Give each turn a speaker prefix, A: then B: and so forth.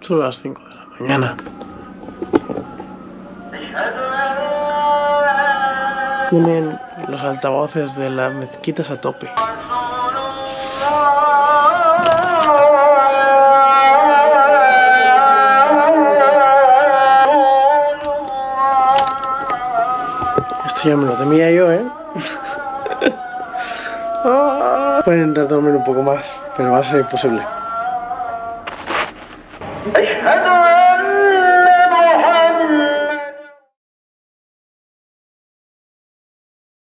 A: Son las 5 de la mañana. Tienen los altavoces de las mezquitas a tope. Esto ya me lo temía yo, ¿eh? Voy a intentar dormir un poco más, pero va a ser imposible.